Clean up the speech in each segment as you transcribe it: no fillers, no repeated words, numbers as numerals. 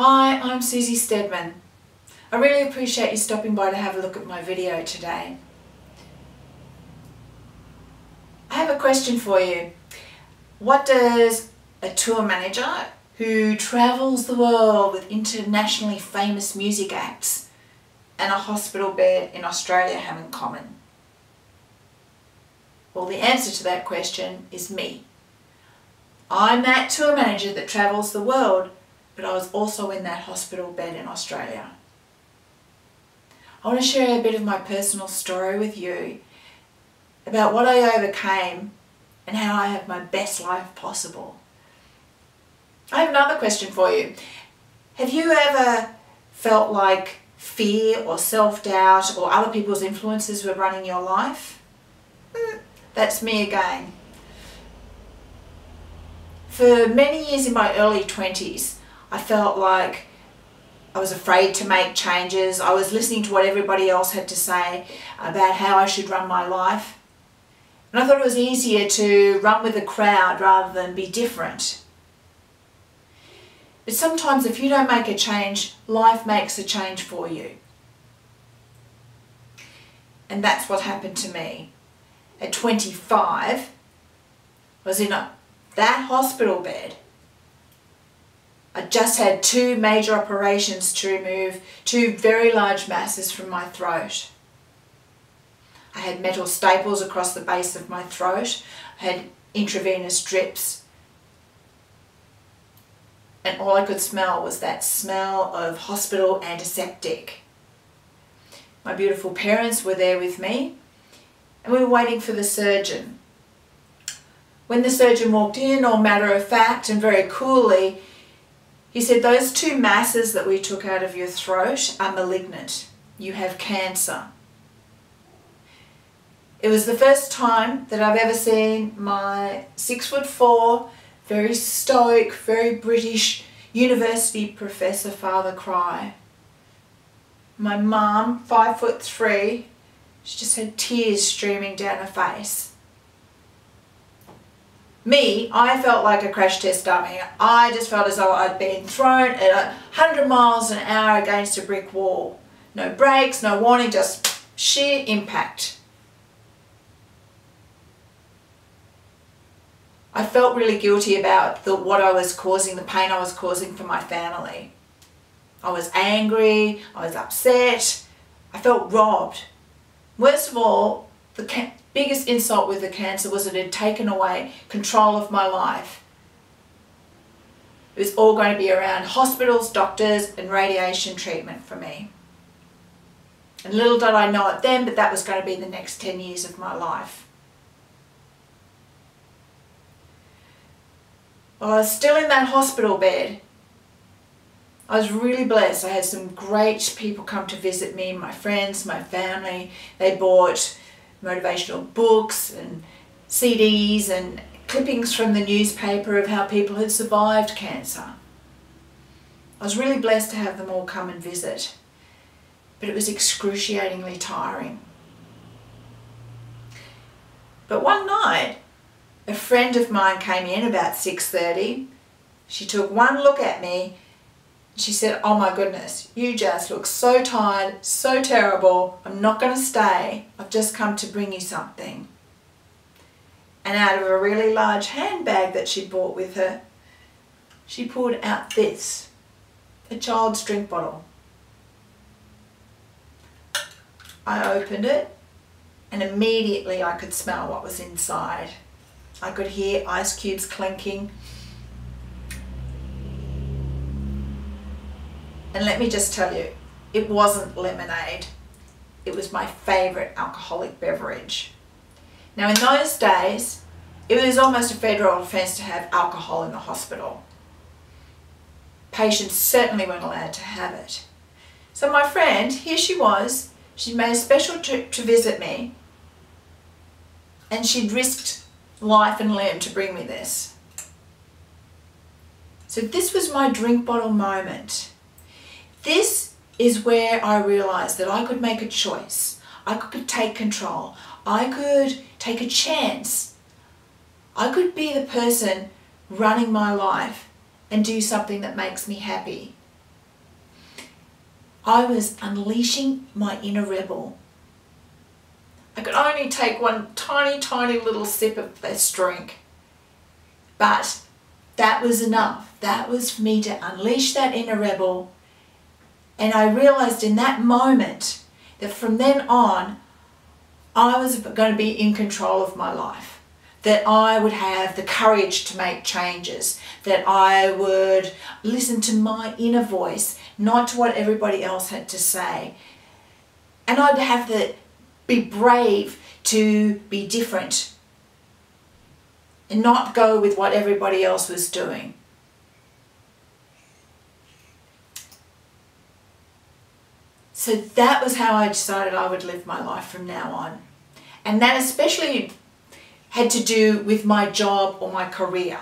Hi, I'm Susie Steadman. I really appreciate you stopping by to have a look at my video today. I have a question for you. What does a tour manager who travels the world with internationally famous music acts and a hospital bed in Australia have in common? Well, the answer to that question is me. I'm that tour manager that travels the world, but I was also in that hospital bed in Australia. I want to share a bit of my personal story with you about what I overcame and how I have my best life possible. I have another question for you. Have you ever felt like fear or self-doubt or other people's influences were running your life? That's me again. For many years in my early 20s, I felt like I was afraid to make changes. I was listening to what everybody else had to say about how I should run my life. And I thought it was easier to run with the crowd rather than be different. But sometimes if you don't make a change, life makes a change for you. And that's what happened to me. At 25, I was in that hospital bed. I just had 2 major operations to remove 2 very large masses from my throat. I had metal staples across the base of my throat. I had intravenous drips. And all I could smell was that smell of hospital antiseptic. My beautiful parents were there with me, and we were waiting for the surgeon. When the surgeon walked in, all matter of fact and very coolly, he said, "Those 2 masses that we took out of your throat are malignant. You have cancer." It was the first time that I've ever seen my 6'4", very stoic, very British university professor father cry. My mum, 5'3", she just had tears streaming down her face. Me, I felt like a crash test dummy. I just felt as though I'd been thrown at 100 miles an hour against a brick wall. No brakes, no warning, just sheer impact. I felt really guilty about what I was causing, the pain I was causing for my family. I was angry, I was upset, I felt robbed. Worst of all, the biggest insult with the cancer was that it had taken away control of my life. It was all going to be around hospitals, doctors and radiation treatment for me. And little did I know it then, but that was going to be the next 10 years of my life. Well, I was still in that hospital bed. I was really blessed. I had some great people come to visit me, my friends, my family. They bought motivational books and CDs and clippings from the newspaper of how people had survived cancer. I was really blessed to have them all come and visit, but it was excruciatingly tiring. But one night, a friend of mine came in about 6:30. She took one look at me. She said, "Oh my goodness, you just look so tired, so terrible. I'm not going to stay. I've just come to bring you something." And out of a really large handbag that she brought with her, she pulled out this, a child's drink bottle. I opened it and immediately I could smell what was inside. I could hear ice cubes clinking. And let me just tell you, it wasn't lemonade. It was my favourite alcoholic beverage. Now in those days, it was almost a federal offence to have alcohol in the hospital. Patients certainly weren't allowed to have it. So my friend, here she was, she'd made a special trip to visit me, and she'd risked life and limb to bring me this. So this was my drink bottle moment. This is where I realised that I could make a choice. I could take control. I could take a chance. I could be the person running my life and do something that makes me happy. I was unleashing my inner rebel. I could only take one tiny, tiny little sip of this drink. But that was enough. That was for me to unleash that inner rebel. And I realized in that moment that from then on, I was going to be in control of my life. That I would have the courage to make changes. That I would listen to my inner voice, not to what everybody else had to say. And I'd have to be brave to be different and not go with what everybody else was doing. So that was how I decided I would live my life from now on. And that especially had to do with my job or my career.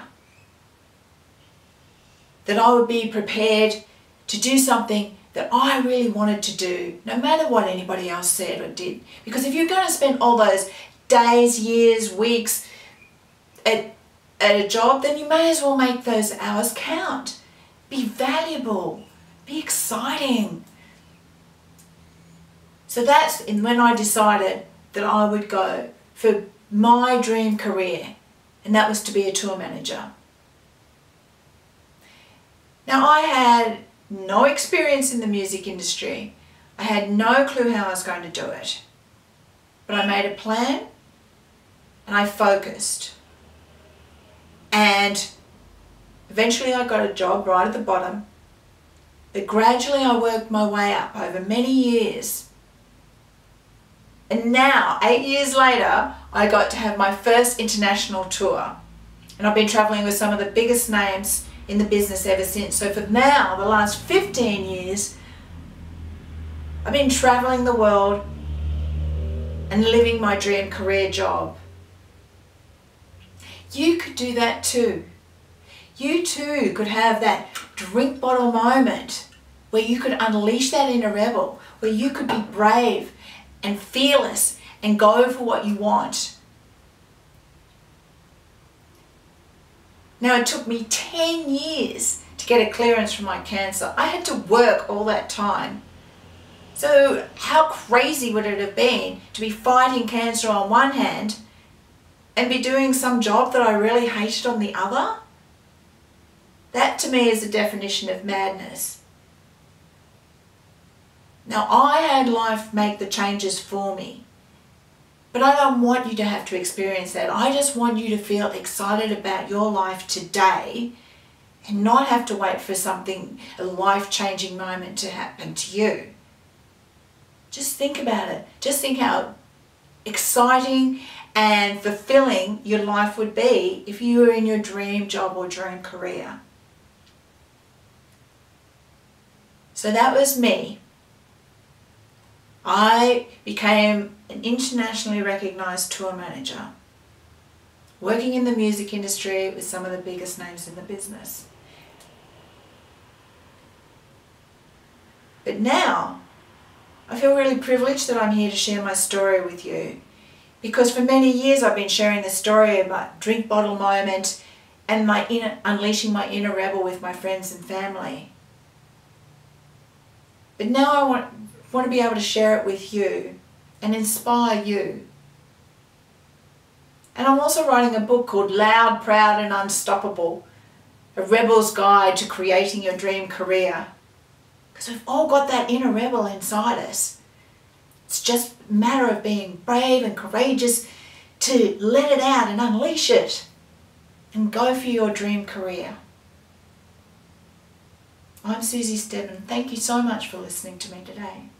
That I would be prepared to do something that I really wanted to do, no matter what anybody else said or did. Because if you're going to spend all those days, years, weeks at a job, then you may as well make those hours count. Be valuable. Be exciting. So that's when I decided that I would go for my dream career, and that was to be a tour manager. Now, I had no experience in the music industry. I had no clue how I was going to do it. But I made a plan and I focused. And eventually I got a job right at the bottom. But gradually I worked my way up over many years. And now, 8 years later, I got to have my first international tour. And I've been traveling with some of the biggest names in the business ever since. So for now, the last 15 years, I've been traveling the world and living my dream career job. You could do that too. You too could have that drink bottle moment where you could unleash that inner rebel, where you could be brave and fearless and go for what you want. Now, it took me 10 years to get a clearance from my cancer. I had to work all that time. So how crazy would it have been to be fighting cancer on one hand and be doing some job that I really hated on the other? That to me is the definition of madness. Now, I had life make the changes for me. But I don't want you to have to experience that. I just want you to feel excited about your life today and not have to wait for something, a life-changing moment to happen to you. Just think about it. Just think how exciting and fulfilling your life would be if you were in your dream job or dream career. So that was me. I became an internationally recognized tour manager, working in the music industry with some of the biggest names in the business. But now, I feel really privileged that I'm here to share my story with you, because for many years I've been sharing the story about drink bottle moment and unleashing my inner rebel with my friends and family. But now I want to be able to share it with you and inspire you. And I'm also writing a book called Loud, Proud and Unstoppable, A Rebel's Guide to Creating Your Dream Career. Because we've all got that inner rebel inside us. It's just a matter of being brave and courageous to let it out and unleash it and go for your dream career. I'm Susie Steadman. Thank you so much for listening to me today.